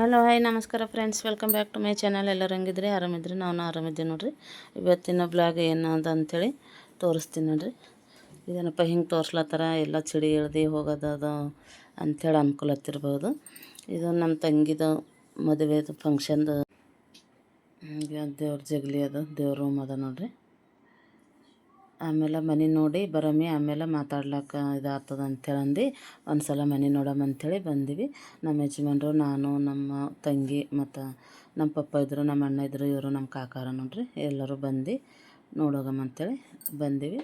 Hello hi ನಮಸ್ಕಾರ friends, welcome back to my channel. ಎಲ್ಲರೂ ಹೆಂಗಿದ್ರಿ? ಆರಾಮಿದ್ರಿ? ನಾವು ಆರಾಮಿದ್ದೀವಿ ನೋಡಿರಿ. ಇವತ್ತಿನ ಬ್ಲಾಗ್ ಏನು ಅಂಥೇಳಿ ತೋರಿಸ್ತೀನಿ ನೋಡಿರಿ. ಇದೇನಪ್ಪ ಹಿಂಗೆ ತೋರಿಸ್ಲತ್ತಾರ, ಎಲ್ಲ ಚಿಡಿ ಇಳ್ದು ಹೋಗೋದು ಅಂಥೇಳಿ ಅನ್ಕೊಳತ್ತಿರ್ಬೋದು. ಇದು ನಮ್ಮ ತಂಗಿದು ಮದುವೆದು ಫಂಕ್ಷನ್ದು ದೇವ್ರ ಜಗಲಿ ಅದು, ದೇವ್ರ ರೂಮ್ ಅದ ನೋಡಿರಿ. ಆಮೇಲೆ ಮನೆ ನೋಡಿ ಬರಮ್ಮಿ, ಆಮೇಲೆ ಮಾತಾಡ್ಲಿಕ್ಕೆ ಇದಾಗ್ತದೆ ಅಂಥೇಳಿ ಒಂದು ಸಲ ಮನೆ ನೋಡಮ್ಮ ಅಂಥೇಳಿ ಬಂದೀವಿ. ನಮ್ಮ ಯಜಮಾನ್ರು, ನಾನು, ನಮ್ಮ ತಂಗಿ ಮತ್ತು ನಮ್ಮ ಪಪ್ಪ ಇದ್ದರು, ನಮ್ಮ ಅಣ್ಣ ಇದ್ದರು, ಇವರು ನಮ್ಮ ಕಾಕಾರ ನೋಡ್ರಿ. ಎಲ್ಲರೂ ಬಂದು ನೋಡೋಗಮ್ಮ ಅಂಥೇಳಿ ಬಂದೀವಿ.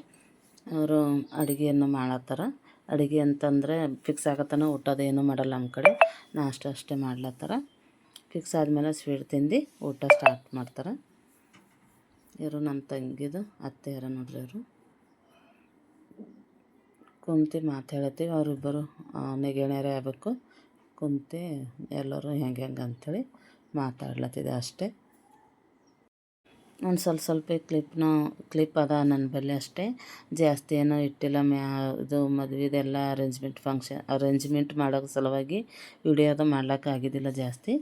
ಅವರು ಅಡುಗೆಯನ್ನು ಮಾಡತ್ತಾರ. ಅಡುಗೆ ಅಂತಂದರೆ ಫಿಕ್ಸ್ ಆಗತ್ತನ ಊಟದೇನು ಮಾಡಲ್ಲ ನಮ್ಮ ಕಡೆ, ನಾಷ್ಟ ಅಷ್ಟೇ ಮಾಡ್ಲತ್ತಾರ. ಫಿಕ್ಸ್ ಆದಮೇಲೆ ಸ್ವೀಟ್ ತಿಂದು ಊಟ ಸ್ಟಾರ್ಟ್ ಮಾಡ್ತಾರೆ. ಇವರು ನಮ್ಮ ತಂಗಿದು ಅತ್ತೆಯರ ನೋಡ್ರಿ. ಅವರು ಕುಂತು ಮಾತಾಡತ್ತೀವಿ. ಅವರಿಬ್ಬರು ನೆಗೆಣೆರೆ ಆಗಬೇಕು. ಕುಂತು ಎಲ್ಲರೂ ಹೆಂಗೆ ಅಂಥೇಳಿ ಮಾತಾಡ್ಲತ್ತಿದೆ ಅಷ್ಟೇ. ಒಂದು ಸ್ವಲ್ಪ ಕ್ಲಿಪ್ ಅದ ನನ್ನ ಬಳಿ ಅಷ್ಟೇ, ಜಾಸ್ತಿ ಏನೋ ಇಟ್ಟಿಲ್ಲ. ಇದು ಮದುವೆದೆಲ್ಲ ಅರೇಂಜ್ಮೆಂಟ್ ಮಾಡೋಕ್ಕೆ ಸಲುವಾಗಿ ವಿಡಿಯೋದು ಮಾಡ್ಲಿಕ್ಕೆ ಆಗಿದ್ದಿಲ್ಲ ಜಾಸ್ತಿ.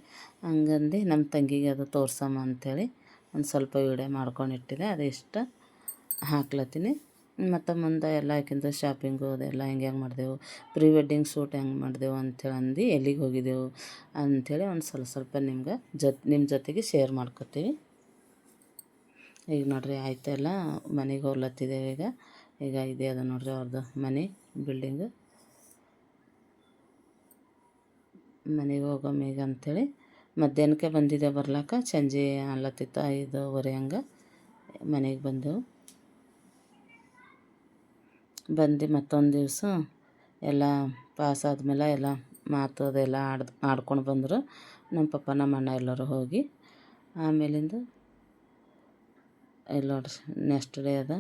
ಹಂಗಂದು ನಮ್ಮ ತಂಗಿಗೆ ಅದು ತೋರ್ಸಮ್ಮ ಅಂಥೇಳಿ ಒಂದು ಸ್ವಲ್ಪ ವಿಡಿಯೋ ಮಾಡ್ಕೊಂಡು ಇಟ್ಟಿದೆ. ಅದು ಇಷ್ಟ ಹಾಕ್ಲತ್ತೀನಿ. ಮತ್ತು ಮುಂದೆ ಎಲ್ಲ ಆಕಿಂದು ಶಾಪಿಂಗು ಅದೆಲ್ಲ ಹೆಂಗೆ ಮಾಡಿದೆವು, ಪ್ರೀ ವೆಡ್ಡಿಂಗ್ ಶೂಟ್ ಹೆಂಗೆ ಮಾಡಿದೆವು ಅಂಥೇಳಿ ಎಲ್ಲಿಗೆ ಹೋಗಿದ್ದೆವು ಅಂಥೇಳಿ ಒಂದು ಸ್ವಲ್ಪ ನಿಮ್ಮ ಜೊತೆಗೆ ಶೇರ್ ಮಾಡ್ಕೊತೀವಿ. ಈಗ ನೋಡಿರಿ ಆಯ್ತೆಲ್ಲ, ಮನೆಗೆ ಹೋಗ್ಲತ್ತಿದ್ದೇವೆ. ಈಗ ಇದೇ ಅದ ನೋಡಿರಿ ಅವ್ರದ್ದು ಮನೆ, ಬಿಲ್ಡಿಂಗು. ಮನೆಗೆ ಹೋಗಮ್ಮ ಈಗ ಅಂಥೇಳಿ ಮಧ್ಯಾಹ್ನಕ್ಕೆ ಬಂದಿದ್ದೆ ಬರ್ಲಾಕ. ಸಂಜೆ ಅಲ್ಲತ್ತಿತ್ತು 5:15 ಹಂಗೆ ಮನೆಗೆ ಬಂದೆವು. ಬಂದು ಮತ್ತೊಂದು ದಿವಸ ಎಲ್ಲ ಪಾಸ್ ಆದಮೇಲೆ ಎಲ್ಲ ಮಾತು ಅದೆಲ್ಲ ಆಡ್ಕೊಂಡು ಬಂದರು ನಮ್ಮ ಪಪ್ಪ ನಮ್ಮ ಅಣ್ಣ ಎಲ್ಲರೂ ಹೋಗಿ. ಆಮೇಲಿಂದ ಎಲ್ಲ ನೆಕ್ಸ್ಟ್ ಡೇ ಅದ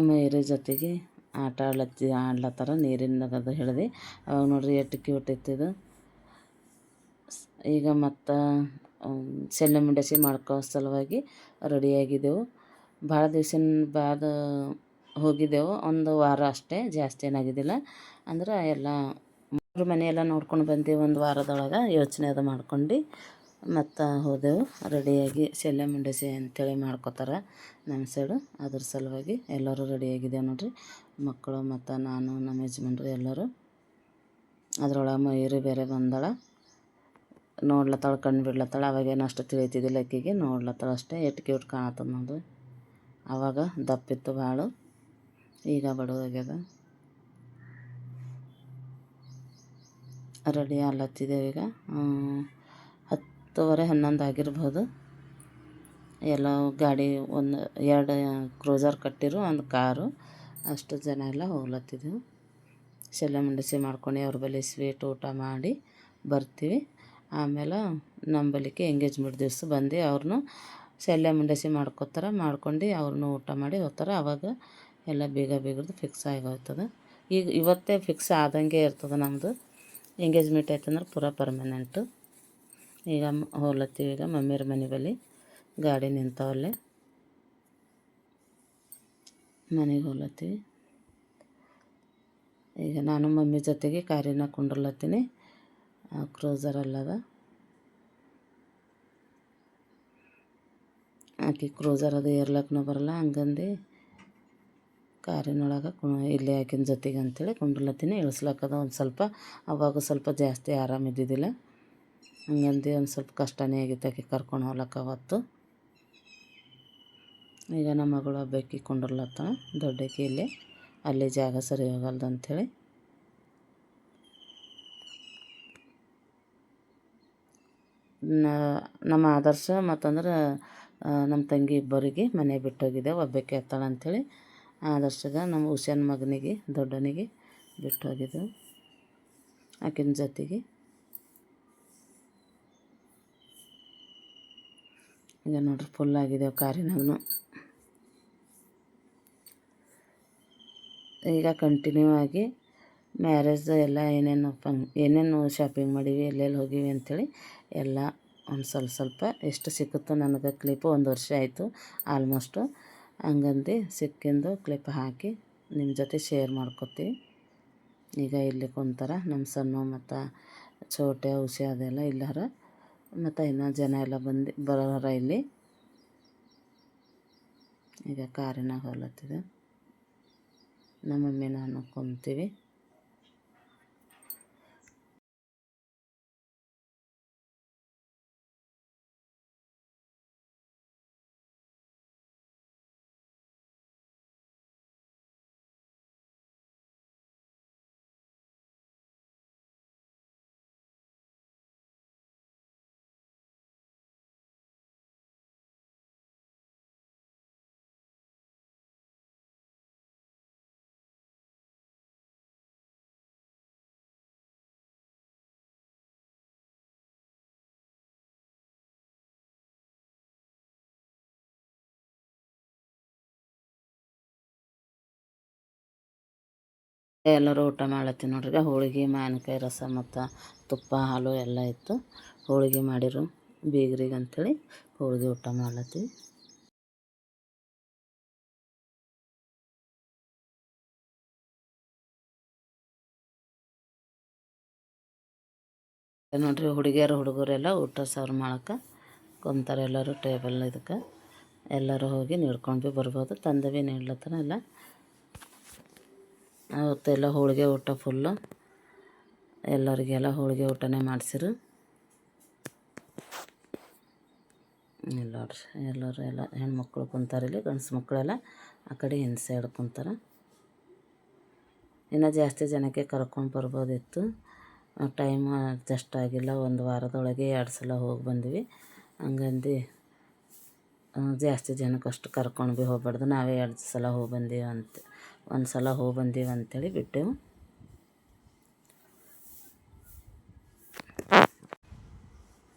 ಮೈರಿ ಜೊತೆಗೆ ಆಟ ಆಡ್ಲತ್ತಾರ ನೀರಿನಾಗದು ಹಿಡ್ದು. ಅವಾಗ ನೋಡ್ರಿ ಎಷ್ಟು ಕ್ಯೂಟ್ ಇತ್ತಿದು. ಈಗ ಮತ್ತು ಸೆಲ್ಲೆ ಮುಂಡಸಿ ಮಾಡ್ಕೋ ಸಲುವಾಗಿ ರೆಡಿಯಾಗಿದ್ದೆವು. ಭಾಳ ದಿವ್ಸಿನ ಬಾದ ಹೋಗಿದ್ದೆವು, ಒಂದು ವಾರ ಅಷ್ಟೇ, ಜಾಸ್ತಿ ಏನಾಗಿದ್ದಿಲ್ಲ. ಅಂದ್ರೆ ಎಲ್ಲ ಮನೆಯೆಲ್ಲ ನೋಡ್ಕೊಂಡು ಬಂದು ಒಂದು ವಾರದೊಳಗೆ ಯೋಚನೆ ಅದು ಮಾಡ್ಕೊಂಡು ಮತ್ತು ಹೋದೆವು. ರೆಡಿಯಾಗಿ ಸೆಲ್ಲೆ ಮುಂಡಸಿ ಅಂಥೇಳಿ ಮಾಡ್ಕೋತಾರೆ ನಮ್ಮ ಸೈಡು, ಅದ್ರ ಸಲುವಾಗಿ ಎಲ್ಲರೂ ರೆಡಿಯಾಗಿದ್ದೇವೆ ನೋಡಿರಿ. ಮಕ್ಕಳು ಮತ್ತು ನಾನು, ನಮ್ಮ ಯಜಮಾನ್ರು ಎಲ್ಲರೂ. ಅದರೊಳಗೆ ಮಯೂರಿ ಬೇರೆ ಬಂದಳ, ನೋಡ್ಲತ್ತಾಳ, ಕಣ್ಣು ಬಿಡ್ಲತ್ತಾಳ. ಅವಾಗೇನು ಅಷ್ಟು ತಿಳಿತಿದ್ದಿಲ್ಲ ಆಕೆಗೆ, ನೋಡ್ಲತ್ತಾಳ ಅಷ್ಟೇ. ಎಷ್ಟು ಕ್ಯೂಟ್ ಕಾಣತ್ತದ ನೋಡ್ರಿ. ಆವಾಗ ದಪ್ಪಿತ್ತು ಭಾಳ, ಈಗ ಬಡವಾಗ್ಯದ. ರೆಡಿ ಆಗ್ಲತ್ತಿದ್ದೇವೆ. ಈಗ 10:30 11 ಆಗಿರ್ಬೋದು. ಎಲ್ಲ ಗಾಡಿ, 2 ಕ್ರೂಸರ್ ಕಟ್ಟಿರು, ಒಂದು ಕಾರು, ಅಷ್ಟು ಜನ ಎಲ್ಲ ಹೋಗ್ಲತ್ತಿದ್ದೆವು. ಶೆಲ್ಲ ಮುಂಡಸಿ ಮಾಡ್ಕೊಂಡು ಅವ್ರ ಬಳಿ ಸ್ವೀಟ್ ಊಟ ಮಾಡಿ ಬರ್ತೀವಿ. ಆಮೇಲೆ ನಮ್ಮ ಬಳಿಗೆ ಎಂಗೇಜ್ಮೆಂಟ್ ದಿವಸ ಬಂದು ಅವ್ರನ್ನೂ ಶೆಲ್ಲೆ ಮುಂಡಸಿ ಮಾಡ್ಕೊಂಡು ಅವ್ರನ್ನೂ ಊಟ ಮಾಡಿ ಹೋಗ್ತಾರೆ. ಆವಾಗ ಎಲ್ಲ ಬೀಗರದು ಫಿಕ್ಸ್ ಆಗೋಗ್ತದೆ. ಈಗ ಇವತ್ತೇ ಫಿಕ್ಸ್ ಆದಂಗೆ ಇರ್ತದೆ ನಮ್ಮದು. ಎಂಗೇಜ್ಮೆಂಟ್ ಆಯ್ತಂದ್ರೆ ಪೂರಾ ಪರ್ಮನೆಂಟು. ಈಗ ಹೋಗ್ಲತ್ತೀವಿ. ಈಗ ಮಮ್ಮಿಯವ್ರ ಮನೆ ಬಳಿ ಗಾಡಿ ನಿಂತವಲ್ಲೇ, ಮನೆಗೆ ಹೋಗ್ಲತ್ತೀವಿ. ಈಗ ನಾನು ಮಮ್ಮಿ ಜೊತೆಗೆ ಕಾರಿನ ಕುಂಡ್ರಲತ್ತೀನಿ. ಕ್ರೂಸರ್ ಅಲ್ಲದ ಆಕೆ ಕ್ರೂಸರ್ ಅದು ಏರ್ಲಕ್ಕೂ ಬರಲ್ಲ, ಹಂಗಂದು ಕಾರಿನೊಳಗೆ ಇಲ್ಲೇ ಆಕಿನ ಜೊತೆಗೆ ಅಂಥೇಳಿ ಕುಂಡ್ರಲತ್ತೀನಿ. ಇಳಿಸ್ಲಕ್ಕದ ಒಂದು ಸ್ವಲ್ಪ, ಅವಾಗ ಸ್ವಲ್ಪ ಜಾಸ್ತಿ ಆರಾಮಿದ್ದಿದ್ದಿಲ್ಲ, ಹಂಗಂದು ಒಂದು ಸ್ವಲ್ಪ ಕಷ್ಟನೇ ಆಗಿತ್ತು ಆಕೆ ಕರ್ಕೊಂಡು ಹೋಗ್ಲಕ್ಕ ಅವತ್ತು. ಈಗ ನಮ್ಮ ಮಗಳು ಹಬ್ಬಕ್ಕೆ ಕುಂಡ್ರಲತ್ತಾಳ, ದೊಡ್ಡಕ್ಕೆ ಇಲ್ಲೇ, ಅಲ್ಲಿ ಜಾಗ ಸರಿ ಹೋಗಲ್ದು ಅಂಥೇಳಿ. ನಮ್ಮ ಆದರ್ಶ ಮತ್ತಂದ್ರೆ ನಮ್ಮ ತಂಗಿ ಇಬ್ಬರಿಗೆ ಮನೆ ಬಿಟ್ಟೋಗಿದೆ. ಒಬ್ಬಕ್ಕೆ ಎತ್ತಾಳ ಅಂಥೇಳಿ ಆದರ್ಶಗ ನಮ್ಮ ಹುಷನ್ ಮಗನಿಗೆ, ದೊಡ್ಡನಿಗೆ ಬಿಟ್ಟು ಹೋಗಿದ್ದೆವು ಆಕಿನ ಜೊತೆಗೆ. ಈಗ ನೋಡ್ರಿ ಫುಲ್ ಆಗಿದ್ದೇವೆ ಕಾರಿನಾಗೂ. ಈಗ ಕಂಟಿನ್ಯೂ ಆಗಿ ಮ್ಯಾರೇಜ್ ಎಲ್ಲ ಏನೇನು ಶಾಪಿಂಗ್ ಮಾಡೀವಿ, ಎಲ್ಲೆಲ್ಲಿ ಹೋಗೀವಿ ಅಂಥೇಳಿ ಎಲ್ಲ ಒಂದು ಸ್ವಲ್ಪ ಎಷ್ಟು ಸಿಕ್ಕುತ್ತೋ ನನಗೆ ಕ್ಲಿಪ್ಪು. 1 ವರ್ಷ ಆಯಿತು ಆಲ್ಮೋಸ್ಟು. ಹಂಗಂದು ಸಿಕ್ಕಿಂದು ಕ್ಲಿಪ್ ಹಾಕಿ ನಿಮ್ಮ ಜೊತೆ ಶೇರ್ ಮಾಡ್ಕೊತೀವಿ. ಈಗ ಇಲ್ಲಿ ಕುಂತಾರ ನಮ್ಮ ಸಣ್ಣ ಮತ್ತು ಚೋಟೆ ಹುಷಿ ಅದೆಲ್ಲ ಇಲ್ಲಾರ. ಮತ್ತು ಇನ್ನೂ ಜನ ಎಲ್ಲ ಬರೋರ ಇಲ್ಲಿ. ಈಗ ಕಾರಿನಾಗ ಹೊಲತ್ತಿದೆ. ನಮ್ಮ ಮಮ್ಮಿ ನಾನು ಕುಂತೀವಿ. ಎಲ್ಲರೂ ಊಟ ಮಾಡ್ಲತ್ತೀವಿ ನೋಡ್ರಿ. ಹೋಳಿಗೆ, ಮಾವಿನಕಾಯಿ ರಸ ಮತ್ತು ತುಪ್ಪ, ಹಾಲು ಎಲ್ಲ ಇತ್ತು. ಹೋಳಿಗೆ ಮಾಡಿರು ಬೀಗರಿಗೆ ಅಂಥೇಳಿ ಹೋಳಿಗೆ ಊಟ ಮಾಡ್ಲತ್ತೀವಿ. ನೋಡ್ರಿ ಹುಡುಗಿಯರು ಹುಡುಗರೆಲ್ಲ ಊಟ ಸರ್ವ್ ಮಾಡಕ್ಕೆ ಕುಂತಾರೆ. ಎಲ್ಲರೂ ಟೇಬಲ್ ಇದಕ್ಕೆ ಎಲ್ಲರೂ ಹೋಗಿ ನೀಡ್ಕೊಂಡು ಬರ್ಬೋದು. ತಂದು ಭೀ ನೀಡ್ಲತ್ತಾರ ಎಲ್ಲ. ಅವತ್ತೆಲ್ಲ ಹೋಳಿಗೆ ಊಟ ಫುಲ್ಲು ಎಲ್ಲರಿಗೆಲ್ಲ ಹೋಳಿಗೆ ಊಟನೇ ಮಾಡಿಸಿರು. ಎಲ್ಲರೂ ಎಲ್ಲ ಹೆಣ್ಮಕ್ಳು ಕುಂತಾರೆ ಇಲ್ಲಿ. ಗಂಡ್ಸು ಮಕ್ಕಳೆಲ್ಲ ಆ ಕಡೆ ಹಿಂದೆ ಸೈಡ್ ಕುಂತಾರೆ. ಇನ್ನೂ ಜಾಸ್ತಿ ಜನಕ್ಕೆ ಕರ್ಕೊಂಡು ಬರ್ಬೋದಿತ್ತು. ಟೈಮ್ ಅಡ್ಜಸ್ಟ್ ಆಗಿಲ್ಲ. ಒಂದು ವಾರದೊಳಗೆ 2 ಸಲ ಹೋಗಿ ಬಂದ್ವಿ. ಹಂಗಂದು ಜಾಸ್ತಿ ಜನಕ್ಕೆ ಅಷ್ಟು ಕರ್ಕೊಂಡು ಭೀ ಹೋಗ್ಬಾರ್ದು. ನಾವೇ 2 ಸಲ ಹೋಗಿ ಬಂದೀವಿ ಒಂದು ಸಲ ಹೋಗಿ ಬಂದೀವಿ ಅಂಥೇಳಿ ಬಿಟ್ಟೆವು.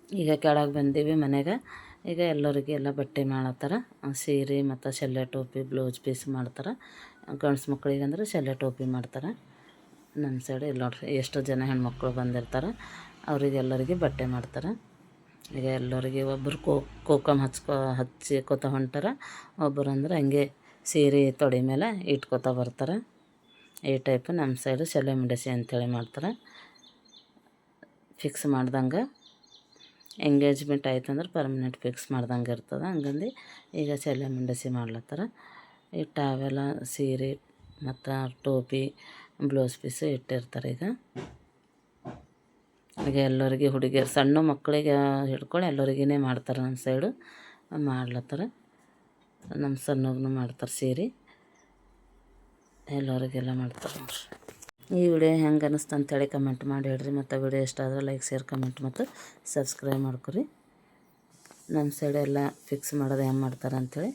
ಈಗ ಕೆಳಗೆ ಬಂದೀವಿ ಮನೆಗೆ. ಈಗ ಎಲ್ಲರಿಗೆಲ್ಲ ಬಟ್ಟೆ ಮಾಡತ್ತಾರ. ಸೀರೆ ಮತ್ತು ಶಲ್ಯ ಟೋಪಿ, ಬ್ಲೌಸ್ ಪೀಸ್ ಮಾಡ್ತಾರೆ. ಗಂಡ್ಸು ಮಕ್ಳಿಗೆ ಅಂದ್ರೆ ಶಲ್ಯ ಟೋಪಿ ಮಾಡ್ತಾರೆ. ನಮ್ಮ ಸೈಡ್ ಇಲ್ಲಿ ನೋಡ್ರಿ ಎಷ್ಟು ಜನ ಹೆಣ್ಮಕ್ಳು ಬಂದಿರ್ತಾರೆ ಅವರಿಗೆಲ್ಲರಿಗೆ ಬಟ್ಟೆ ಮಾಡ್ತಾರೆ. ಈಗ ಎಲ್ಲರಿಗೆ ಒಬ್ಬರು ಕೋಕಮ್ ಹಚ್ಕೋತ ಹೊಂಟಾರ. ಒಬ್ಬರು ಅಂದ್ರೆ ಹಂಗೆ ಸೀರೆ ತೊಡೆ ಮೇಲೆ ಇಟ್ಕೋತ ಬರ್ತಾರೆ. ಈ ಟೈಪ್ ನಮ್ಮ ಸೈಡು ಶಲ್ಯ ಮುಂಡಸಿ ಅಂಥೇಳಿ ಮಾಡ್ತಾರೆ. ಫಿಕ್ಸ್ ಮಾಡ್ದಂಗೆ ಎಂಗೇಜ್ಮೆಂಟ್ ಆಯ್ತಂದ್ರೆ ಪರ್ಮನೆಂಟ್ ಫಿಕ್ಸ್ ಮಾಡ್ದಂಗೆ ಇರ್ತದೆ. ಹಂಗಂದು ಈಗ ಶಲ್ಯ ಮುಂಡಸಿ ಮಾಡ್ಲತ್ತಾರ. ಈ ಟಾವೆಲ್ಲ, ಸೀರೆ ಮತ್ತು ಟೋಪಿ, ಬ್ಲೌಸ್ ಪೀಸು ಇಟ್ಟಿರ್ತಾರೆ. ಈಗ ಎಲ್ಲರಿಗೆ ಹುಡುಗಿಯರು ಸಣ್ಣ ಮಕ್ಕಳಿಗೆ ಹಿಡ್ಕೊಂಡು ಎಲ್ಲರಿಗೇ ಮಾಡ್ತಾರೆ. ನಮ್ಮ ಸೈಡು ಮಾಡ್ಲತ್ತಾರ. ನಮ್ಮ ಸಣ್ಣಗೂ ಮಾಡ್ತಾರೆ ಸೀರೆ. ಎಲ್ಲರಿಗೆಲ್ಲ ಮಾಡ್ತಾರೆ ನೋಡ್ರಿ. ಈ ವಿಡಿಯೋ ಹೆಂಗೆ ಅನ್ನಿಸ್ತು ಅಂತೇಳಿ ಕಮೆಂಟ್ ಮಾಡಿ ಹೇಳ್ರಿ. ಮತ್ತು ವಿಡಿಯೋ ಇಷ್ಟ ಆದರೆ ಲೈಕ್, ಶೇರ್, ಕಮೆಂಟ್ ಮತ್ತು ಸಬ್ಸ್ಕ್ರೈಬ್ ಮಾಡ್ಕೊರಿ. ನಮ್ಮ ಸೈಡ್ ಎಲ್ಲ ಫಿಕ್ಸ್ ಮಾಡೋದು ಹೆಂಗೆ ಮಾಡ್ತಾರೆ ಅಂಥೇಳಿ.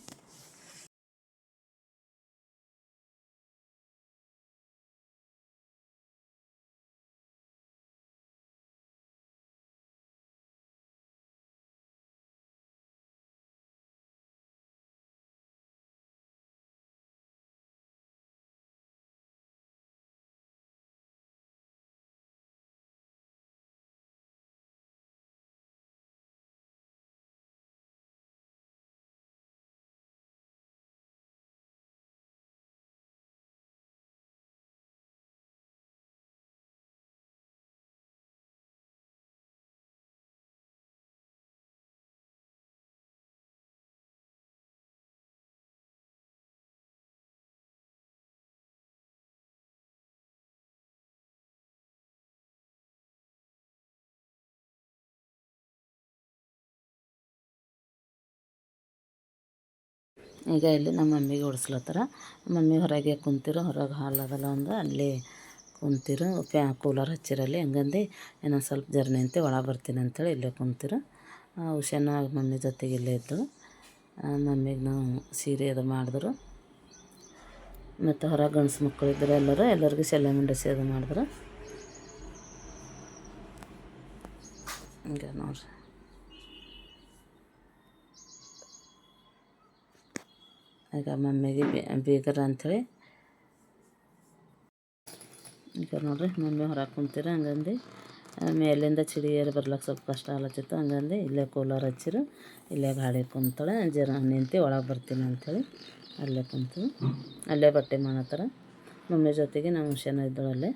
ಈಗ ಇಲ್ಲಿ ನಮ್ಮ ಮಮ್ಮಿಗೆ ಓಡಿಸ್ಲತ್ತಾರ. ಮಮ್ಮಿ ಹೊರಗೆ ಕುಂತಿರು. ಹೊರಗೆ ಹಾಲ್ ಅದಲ್ಲ ಒಂದು ಅಲ್ಲಿ ಕುಂತಿರು. ಕೂಲರ್ ಹಚ್ಚಿರಲ್ಲಿ ಹಂಗಂದು ಇನ್ನೊಂದು ಸ್ವಲ್ಪ ಜರ್ನಿ ಅಂತೆ ಒಳಗೆ ಬರ್ತೀನಿ ಅಂಥೇಳಿ ಇಲ್ಲೇ ಕುಂತಿರು. ಹುಷಾನ ಮಮ್ಮಿ ಜೊತೆಗೆ ಇಲ್ಲೇ ಇದ್ದಳು. ಮಮ್ಮಿಗೆ ನಾವು ಸೀರೆ ಅದು ಮಾಡಿದ್ರು. ಮತ್ತು ಹೊರಗೆ ಗಂಡ್ಸು ಮಕ್ಕಳಿದ್ರು. ಎಲ್ಲರಿಗೂ ಶಲ್ಯ ಮುಂಡಸಿ ಅದು ಮಾಡಿದ್ರು. ಹಿಂಗೆ ನೋಡ್ರಿ. ಈಗ ಮಮ್ಮಿಗೆ ಬೀಗರ ಅಂಥೇಳಿ ಈಗ ನೋಡ್ರಿ ಮಮ್ಮಿ ಹೊರಗೆ ಕುಂತಿರು. ಹಂಗಂದು ಮೇಲಿಂದ ಚಿಡಿಯರು ಬರ್ಲಿಕ್ಕೆ ಸ್ವಲ್ಪ ಕಷ್ಟ ಆಗ್ಲತ್ತಿತ್ತು. ಹಂಗಂದು ಇಲ್ಲೇ ಕೂಲರ್ ಹಚ್ಚಿರು. ಇಲ್ಲೇ ಗಾಡಿ ಕುಂತಾಳೆ. ಜರ ನಿಂತು ಒಳಗೆ ಬರ್ತೀನಿ ಅಂಥೇಳಿ ಅಲ್ಲೇ ಕುಂತು ಅಲ್ಲೇ ಬಟ್ಟೆ ಮಾಡತ್ತಾರ. ಮಮ್ಮಿ ಜೊತೆಗೆ ನಮ್ಮ ಹುಷಾನ ಇದ್ದಳು ಅಲ್ಲೇ.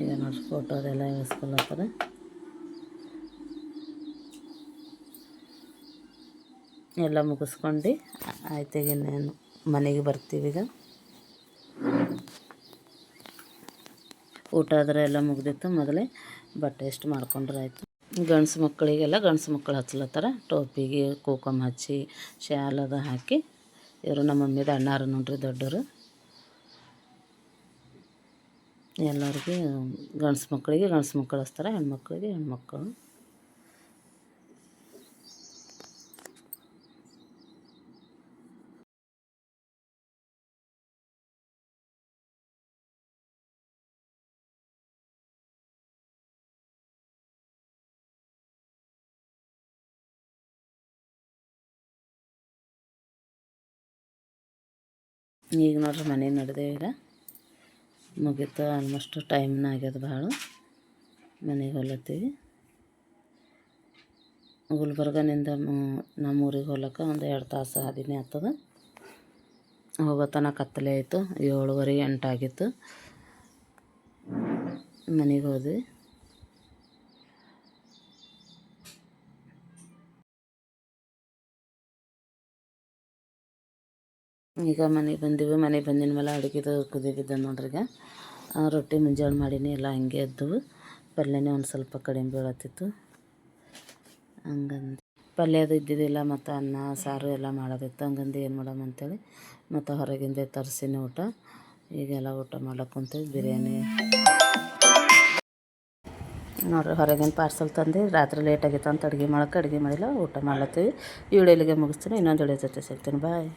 ಈಗ ನೋಡ್ರಿ ಫೋಟೋ ಅದೆಲ್ಲ ಇಳಿಸ್ಕೊಳತ್ತಾರ. ಎಲ್ಲ ಮುಗಿಸ್ಕೊಂಡು ಆಯ್ತು ಈಗ ಇನ್ನೇನು ಮನೆಗೆ ಬರ್ತೀವಿ. ಈಗ ಊಟ ಆದರೆ ಎಲ್ಲ ಮುಗ್ದಿತ್ತು. ಮೊದಲೇ ಬಟ್ಟೆ ಎಷ್ಟು ಮಾಡ್ಕೊಂಡ್ರೆ ಆಯಿತು. ಗಂಡ್ಸು ಮಕ್ಕಳಿಗೆಲ್ಲ ಗಂಡ್ಸು ಮಕ್ಕಳು ಹಚ್ಲತ್ತಾರ. ಟೋಪಿಗೆ ಕುಂಕುಮ ಹಚ್ಚಿ ಶಾಲದ ಹಾಕಿ. ಇವರು ನಮ್ಮ ಮಮ್ಮಿದ ಅಣ್ಣಾರು ನೋಡ್ರಿ ದೊಡ್ಡವರು. ಎಲ್ಲರಿಗೆ ಗಂಡ್ಸು ಮಕ್ಕಳಿಗೆ ಗಂಡ್ಸು ಮಕ್ಕಳು ಹಚ್ತಾರೆ, ಹೆಣ್ಮಕ್ಳಿಗೆ ಹೆಣ್ಮಕ್ಕಳು. ಈಗ ನೋಡ್ರಿ ಮನೆ ನಡೆದೇವೆ. ಈಗ ಮುಗೀತು, ಆಲ್ಮೋಸ್ಟ್ ಟೈಮ್ನ ಆಗ್ಯದ ಭಾಳ. ಮನೆಗೆ ಹೊಲತ್ತೀವಿ. ಗುಲ್ಬರ್ಗನಿಂದ ನಮ್ಮೂರಿಗೆ ಹೋಲಕ್ಕೆ ಒಂದು 2 ತಾಸು ಹಾದಿನೇ ಆಗ್ತದೆ. ಹೋಗೋತನ ಕತ್ತಲೆ ಆಯಿತು. 7:30 8 ಆಗಿತ್ತು. ಮನೆಗೆ ಹೋದ್ವಿ. ಈಗ ಮನೆಗೆ ಬಂದೀವಿ. ಮನೆಗೆ ಬಂದಿನ ಮೇಲೆ ಅಡುಗೆದು ಕುದಿ ಬಿದ್ದ ನೋಡ್ರಿ. ಈಗ ರೊಟ್ಟಿ ಮುಂಜಾನೆ ಮಾಡೀನಿ, ಎಲ್ಲ ಹಂಗೆ ಎದ್ದವು. ಪಲ್ಯನೇ ಒಂದು ಸ್ವಲ್ಪ ಕಡಿಮೆ ಬೀಳತ್ತಿತ್ತು. ಹಂಗಂದು ಪಲ್ಯ ಅದು ಇದ್ದಿದ್ದಿಲ್ಲ, ಮತ್ತು ಅನ್ನ ಸಾರು ಎಲ್ಲ ಮಾಡೋದಿತ್ತು. ಹಂಗಂದು ಏನು ಮಾಡಮ್ಮ ಅಂತೇಳಿ ಮತ್ತು ಹೊರಗಿಂದ ತರಿಸಿನಿ ಊಟ. ಈಗೆಲ್ಲ ಊಟ ಮಾಡ್ಲಿಕ್ಕೆ ಕುಂತೀವಿ. ಬಿರಿಯಾನಿ ನೋಡ್ರಿ, ಹೊರಗಿನ ಪಾರ್ಸಲ್ ತಂದು ರಾತ್ರಿ ಲೇಟ್ ಆಗಿತ್ತು ಅಂತ ಅಡುಗೆ ಮಾಡಿಲ್ಲ, ಊಟ ಮಾಡ್ಲತ್ತೀವಿ. ಈ ವಿಡಿಯೋ ಇಲ್ಲಿಗೆ ಮುಗಿಸ್ತೀನಿ. ಇನ್ನೊಂದು ವಿಡಿಯೋ ಜೊತೆ ಸಿಗ್ತೀನಿ. ಬಾಯ್.